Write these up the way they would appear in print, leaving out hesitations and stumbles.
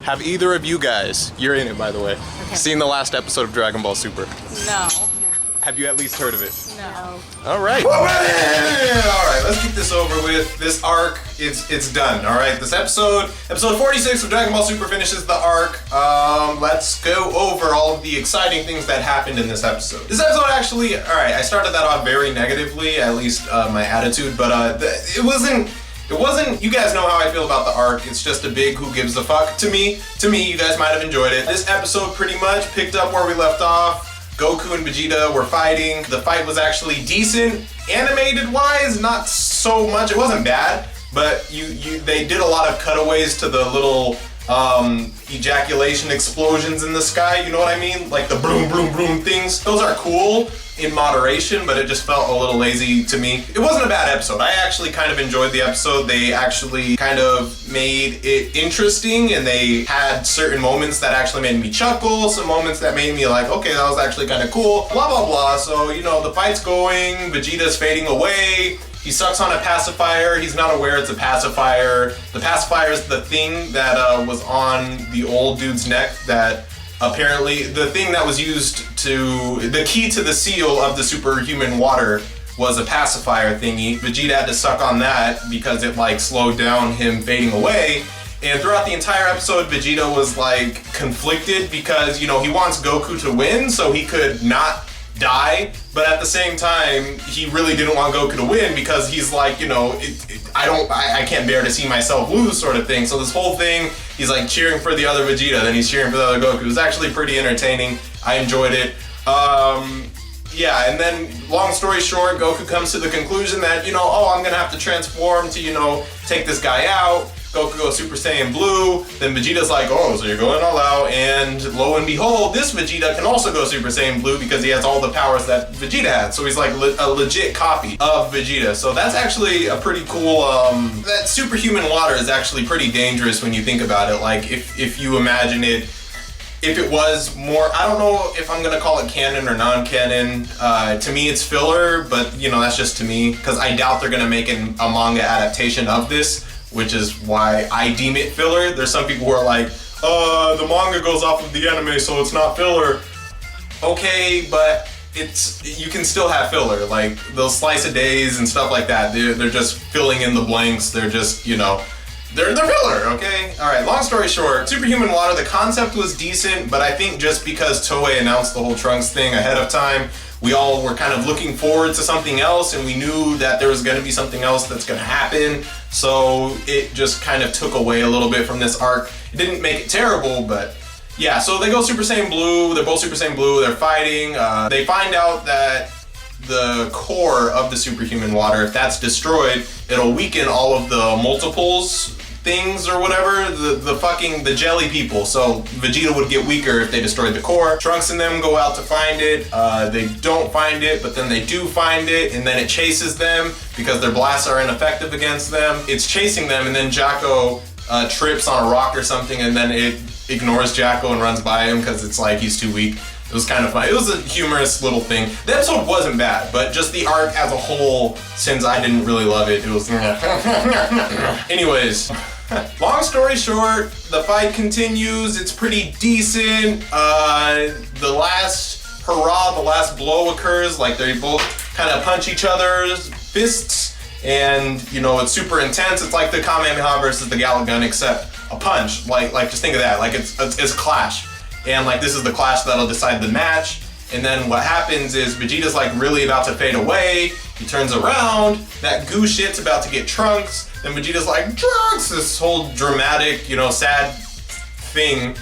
Have either of you guys, you're in it by the way, seen the last episode of Dragon Ball Super? No. Have you at least heard of it? No. All right. All right, let's get this over with. This arc, it's done. All right, this episode 46 of Dragon Ball Super finishes the arc. Let's go over all of the exciting things that happened in this episode. This episode actually, all right, I started that off very negatively, at least my attitude, but it wasn't, you guys know how I feel about the arc. It's just a big who gives a fuck to me. You guys might have enjoyed it. This episode pretty much picked up where we left off. Goku and Vegeta were fighting. The fight was actually decent. Animated wise, not so much. It wasn't bad, but they did a lot of cutaways to the little ejaculation explosions in the sky, you know what I mean? Like the boom, boom, boom things. Those are cool in moderation, but it just felt a little lazy to me. It wasn't a bad episode. I actually kind of enjoyed the episode. They actually kind of made it interesting, and they had certain moments that actually made me chuckle, some moments that made me like, okay, that was actually kind of cool, blah, blah, blah. So, you know, the fight's going, Vegeta's fading away. He sucks on a pacifier. He's not aware it's a pacifier. The pacifier is the thing that was on the old dude's neck that apparently, the thing that was used the key to the seal of the superhuman water was a pacifier thingy. Vegeta had to suck on that because it like slowed down him fading away. And throughout the entire episode, Vegeta was like conflicted because, you know, he wants Goku to win so he could not die, but at the same time he really didn't want Goku to win because he's like, you know, I can't bear to see myself lose sort of thing. So this whole thing, he's like cheering for the other Vegeta, then he's cheering for the other Goku. It was actually pretty entertaining. I enjoyed it. Yeah, and then long story short, Goku comes to the conclusion that, you know, oh, I'm gonna have to transform to, you know, take this guy out. Goku goes Super Saiyan Blue, then Vegeta's like, oh, so you're going all out, and lo and behold, this Vegeta can also go Super Saiyan Blue because he has all the powers that Vegeta had, so he's like a legit copy of Vegeta. So that's actually a pretty cool, that superhuman water is actually pretty dangerous when you think about it. Like, if you imagine it, if it was more, I don't know if I'm gonna call it canon or non-canon. To me, it's filler, but you know, that's just to me, because I doubt they're gonna make a manga adaptation of this, which is why I deem it filler. There's some people who are like, the manga goes off of the anime, so it's not filler. Okay, but you can still have filler. Like, those slice of days and stuff like that, they're just filling in the blanks. They're just, you know, they're filler, okay? All right, long story short, Superhuman Water, the concept was decent, but I think just because Toei announced the whole Trunks thing ahead of time, we all were kind of looking forward to something else, and we knew that there was gonna be something else that's gonna happen, so it just kind of took away a little bit from this arc. It didn't make it terrible, but yeah, so they go Super Saiyan Blue, they're both Super Saiyan Blue, they're fighting, they find out that the core of the superhuman water, if that's destroyed, it'll weaken all of the multiples things or whatever, the jelly people. So Vegeta would get weaker if they destroyed the core. Trunks and them go out to find it. They don't find it, but then they do find it, and then it chases them because their blasts are ineffective against them. It's chasing them, and then Jacko trips on a rock or something, and then it ignores Jacko and runs by him because it's like he's too weak. It was kind of fun. It was a humorous little thing. The episode wasn't bad, but just the arc as a whole, since I didn't really love it, it was... Anyways, long story short, the fight continues. It's pretty decent. The last hurrah, the last blow occurs. Like, they both kind of punch each other's fists, and, you know, it's super intense. It's like the Kamehameha versus the Gallic Gun, except a punch. Like just think of that. Like, it's a clash. And like, this is the clash that'll decide the match. And then what happens is Vegeta's like really about to fade away. He turns around, that goo shit's about to get Trunks. Then Vegeta's like, Trunks! This whole dramatic, you know, sad thing.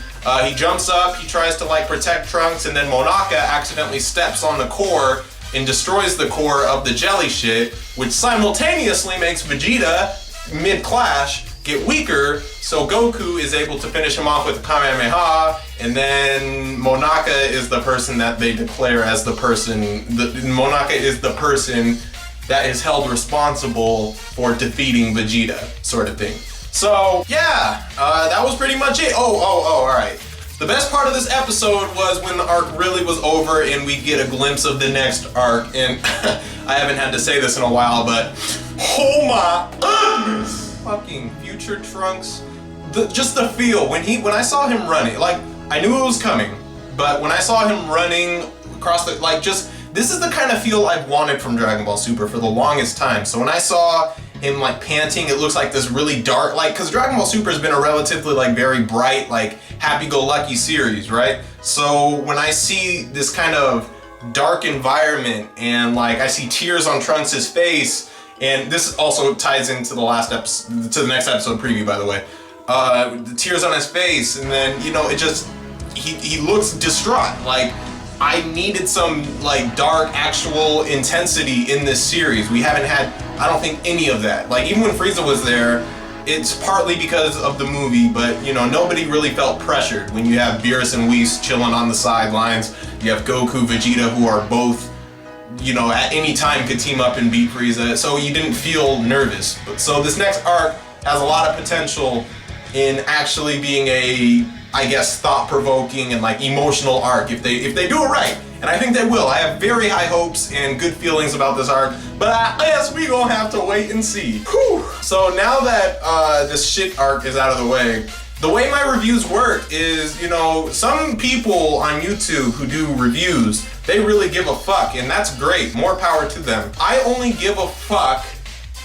He jumps up, he tries to like protect Trunks, and then Monaka accidentally steps on the core and destroys the core of the jelly shit, which simultaneously makes Vegeta, mid-clash, get weaker, so Goku is able to finish him off with Kamehameha, and then Monaka is the person that they declare as the person, Monaka is the person that is held responsible for defeating Vegeta, sort of thing. So, yeah, that was pretty much it. Oh, alright. The best part of this episode was when the arc really was over and we get a glimpse of the next arc, and I haven't had to say this in a while, but oh my goodness! Fucking future Trunks just the feel when I saw him running, like I knew it was coming, but when I saw him running across the, like, just, this is the kind of feel I've wanted from Dragon Ball Super for the longest time. So when I saw him like panting, it looks like this really dark, like, because Dragon Ball Super has been a relatively like very bright, like happy-go-lucky series, right? So when I see this kind of dark environment and like I see tears on Trunks' face, and this also ties into the last episode, to the next episode preview, by the way. The tears on his face, and then, you know, it just, he looks distraught. Like, I needed some like dark actual intensity in this series. We haven't had, I don't think, any of that. Like, even when Frieza was there, it's partly because of the movie, but you know, nobody really felt pressured when you have Beerus and Whis chilling on the sidelines. You have Goku, Vegeta, who are both, you know, at any time could team up and beat Frieza, so you didn't feel nervous. But so this next arc has a lot of potential in actually being a, I guess, thought-provoking and like emotional arc if they do it right, and I think they will. I have very high hopes and good feelings about this arc, but I guess we gonna have to wait and see. Whew. So now that this shit arc is out of the way my reviews work is, you know, some people on YouTube who do reviews, they really give a fuck, and that's great. More power to them. I only give a fuck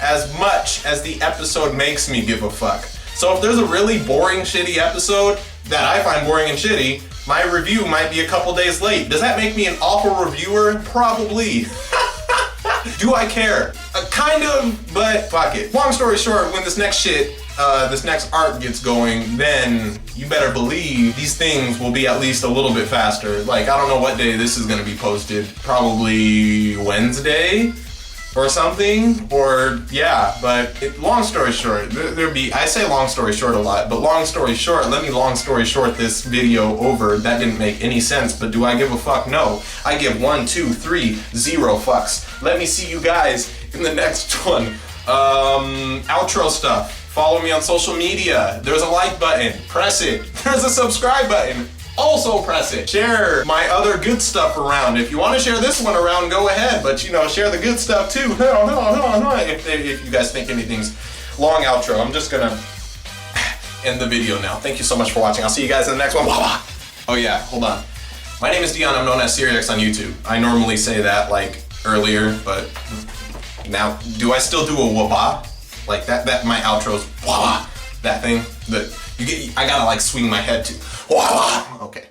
as much as the episode makes me give a fuck. So if there's a really boring, shitty episode that I find boring and shitty, my review might be a couple days late. Does that make me an awful reviewer? Probably. Do I care? Kind of, but fuck it. Long story short, when this next arc gets going, then you better believe these things will be at least a little bit faster. Like, I don't know what day this is gonna be posted. Probably Wednesday or something, or yeah, but long story short, I say long story short a lot, but long story short, let me long story short this video over. That didn't make any sense, but do I give a fuck? No. I give 1, 2, 3, 0 fucks. Let me see you guys in the next one. Outro stuff. Follow me on social media. There's a like button, press it. There's a subscribe button, also press it. Share my other good stuff around. If you want to share this one around, go ahead, but you know, share the good stuff too. If you guys think anything's long outro, I'm just gonna end the video now. Thank you so much for watching. I'll see you guys in the next one. Oh yeah, hold on. My name is Deion, I'm known as SeeReax on YouTube. I normally say that like earlier, but now, do I still do a WUAH? Like that my outro's WUAH, that thing that you get, I gotta like swing my head to WUAH. Okay.